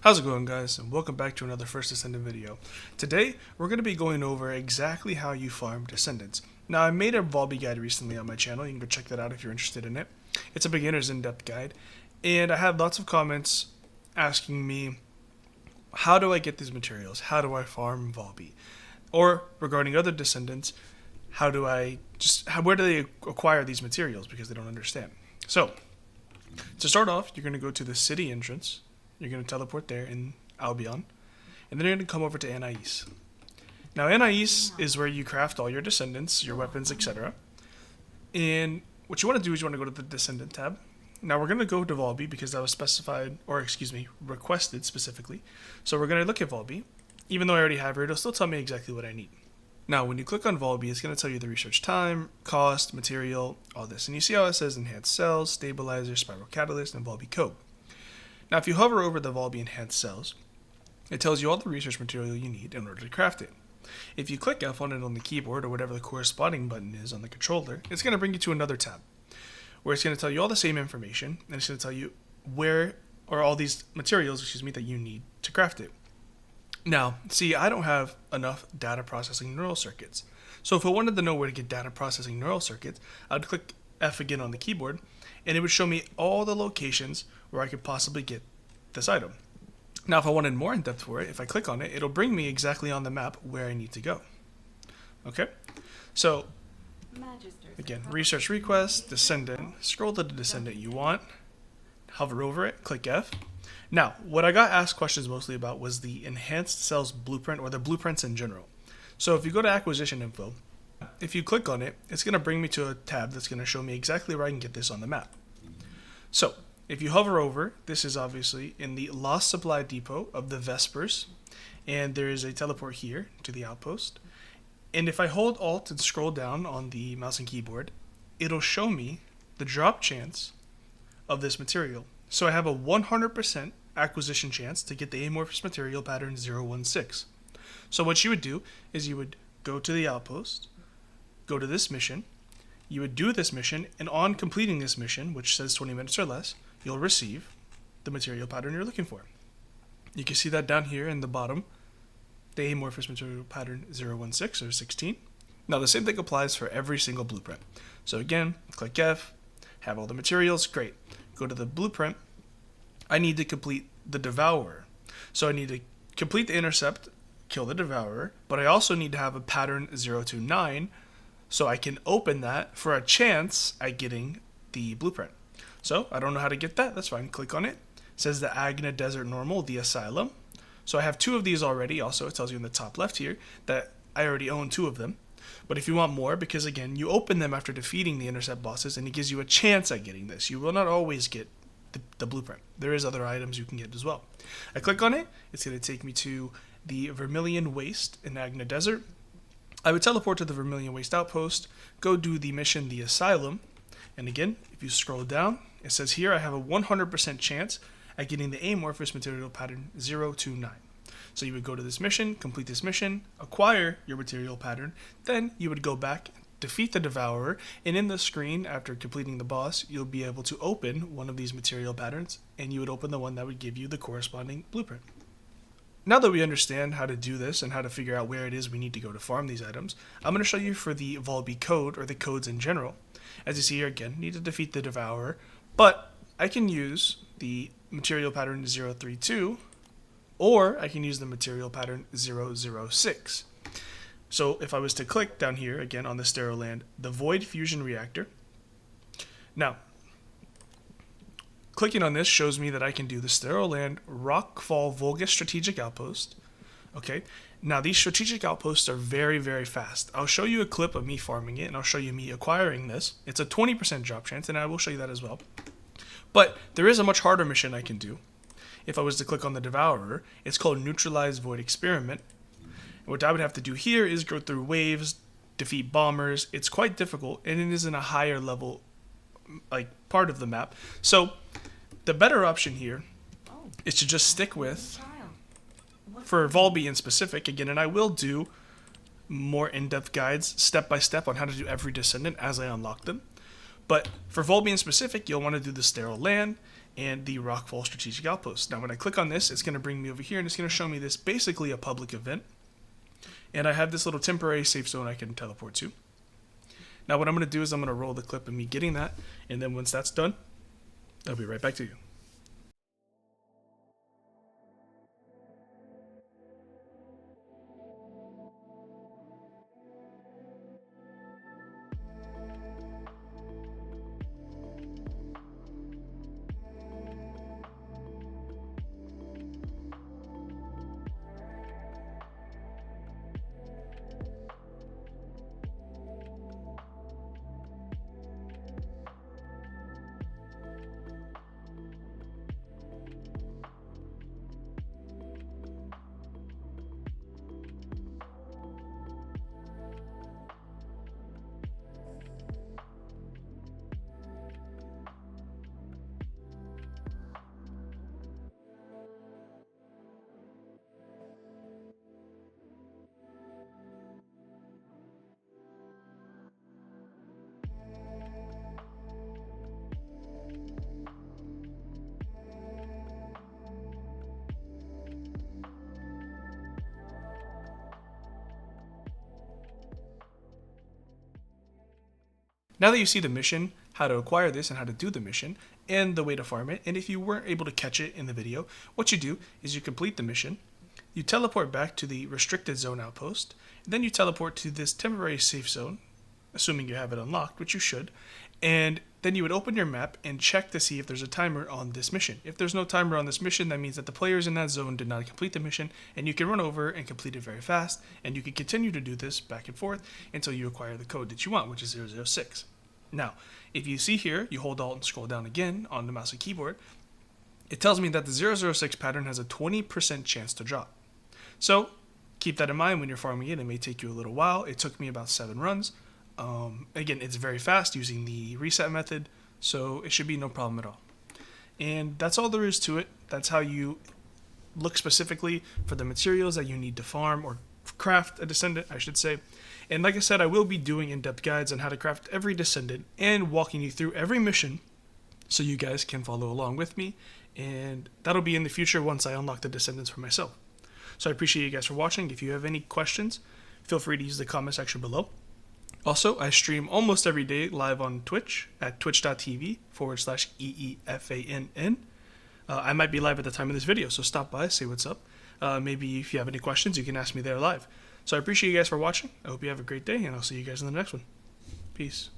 How's it going, guys, and welcome back to another First Descendant video. Today we're going to be going over exactly how you farm Descendants. Now, I made a Volby guide recently on my channel. You can go check that out if you're interested in it. It's a beginner's in-depth guide, and I had lots of comments asking me, how do I get these materials? How do I farm Volby? Or regarding other Descendants, where do they acquire these materials, because they don't understand. So to start off, you're going to go to the city entrance. You're going to teleport there in Albion, and then you're going to come over to Anais. Now, Anais is where you craft all your Descendants, your weapons, etc. And what you want to do is you want to go to the Descendant tab. Now, we're going to go to Volby because that was requested specifically. So we're going to look at Volby. Even though I already have her, it'll still tell me exactly what I need. Now, when you click on Volby, it's going to tell you the research time, cost, material, all this. And you see how it says Enhanced Cells, Stabilizer, Spiral Catalyst, and Volby Code. Now, if you hover over the Volby Enhanced Cells, it tells you all the research material you need in order to craft it. If you click F on it on the keyboard, or whatever the corresponding button is on the controller, it's going to bring you to another tab, where it's going to tell you all the same information, and it's going to tell you where, or all these materials, that you need to craft it. Now, see, I don't have enough data processing neural circuits. So if I wanted to know where to get data processing neural circuits, I would click F again on the keyboard, and it would show me all the locations where I could possibly get this item. Now, if I wanted more in depth for it, if I click on it, it'll bring me exactly on the map where I need to go. Okay? So, again, research request, Descendant, scroll to the Descendant you want, hover over it, click F. Now, what I got asked questions mostly about was the Enhanced Cells blueprint, or the blueprints in general. So if you go to acquisition info, if you click on it, it's going to bring me to a tab that's going to show me exactly where I can get this on the map. So, if you hover over, this is obviously in the Lost Supply Depot of the Vespers, and there is a teleport here to the outpost. And if I hold Alt and scroll down on the mouse and keyboard, it'll show me the drop chance of this material. So I have a 100% acquisition chance to get the amorphous material pattern 016. So what you would do is you would go to the outpost, go to this mission, you would do this mission, and on completing this mission, which says 20 minutes or less, you'll receive the material pattern you're looking for. You can see that down here in the bottom, the amorphous material pattern 016 or 16. Now the same thing applies for every single blueprint. So again, click F, have all the materials, great. Go to the blueprint. I need to complete the Devourer. So I need to complete the intercept, kill the Devourer, but I also need to have a pattern 029 so I can open that for a chance at getting the blueprint. So I don't know how to get that. That's fine. Click on it. It says the Agna Desert Normal, the Asylum. So I have 2 of these already. Also, it tells you in the top left here that I already own 2 of them. But if you want more, because again, you open them after defeating the intercept bosses, and it gives you a chance at getting this. You will not always get the blueprint. There is other items you can get as well. I click on it. It's going to take me to the Vermilion Waste in Agna Desert. I would teleport to the Vermilion Waste outpost, go do the mission, the Asylum. And again, if you scroll down, it says here I have a 100% chance at getting the amorphous material pattern 029. So you would go to this mission, complete this mission, acquire your material pattern, then you would go back, defeat the Devourer, and in the screen, after completing the boss, you'll be able to open one of these material patterns, and you would open the one that would give you the corresponding blueprint. Now that we understand how to do this and how to figure out where it is we need to go to farm these items, I'm going to show you for the Volby code, or the codes in general. As you see here again, need to defeat the Devourer, but I can use the material pattern 032, or I can use the material pattern 006. So if I was to click down here, again on the Sterile Land, the Void Fusion Reactor. Now, clicking on this shows me that I can do the Sterile Land Rockfall Volga Strategic Outpost. Okay, now these strategic outposts are very, very fast. I'll show you a clip of me farming it, and I'll show you me acquiring this. It's a 20% drop chance, and I will show you that as well. But there is a much harder mission I can do. If I was to click on the Devourer, it's called Neutralize Void Experiment. And what I would have to do here is go through waves, defeat bombers. It's quite difficult, and it is in a higher level part of the map. So the better option here is to just stick with, for Volby in specific, again, and I will do more in-depth guides step by step on how to do every Descendant as I unlock them. But for Volby in specific, you'll want to do the Sterile Land, and the Rockfall Strategic Outpost. Now when I click on this, it's going to bring me over here and it's going to show me this basically a public event. And I have this little temporary safe zone I can teleport to. Now what I'm going to do is I'm going to roll the clip of me getting that, and then once that's done, I'll be right back to you. Now that you see the mission, how to acquire this and how to do the mission, and the way to farm it, and if you weren't able to catch it in the video, what you do is you complete the mission, you teleport back to the restricted zone outpost, and then you teleport to this temporary safe zone, assuming you have it unlocked, which you should, and then you would open your map and check to see if there's a timer on this mission. If there's no timer on this mission, that means that the players in that zone did not complete the mission, and you can run over and complete it very fast, and you can continue to do this back and forth until you acquire the code that you want, which is 006. Now, if you see here, you hold Alt and scroll down again on the mouse and keyboard, it tells me that the 006 pattern has a 20% chance to drop. So, keep that in mind when you're farming it. It may take you a little while. It took me about 7 runs. Again, it's very fast using the reset method, so it should be no problem at all. And that's all there is to it. That's how you look specifically for the materials that you need to farm or craft a Descendant, I should say. And like I said, I will be doing in-depth guides on how to craft every Descendant and walking you through every mission so you guys can follow along with me. And that'll be in the future once I unlock the Descendants for myself. So I appreciate you guys for watching. If you have any questions, feel free to use the comment section below. Also, I stream almost every day live on Twitch at twitch.tv/EEFANN. I might be live at the time of this video, so stop by, say what's up. Maybe if you have any questions, you can ask me there live. So I appreciate you guys for watching. I hope you have a great day, and I'll see you guys in the next one. Peace.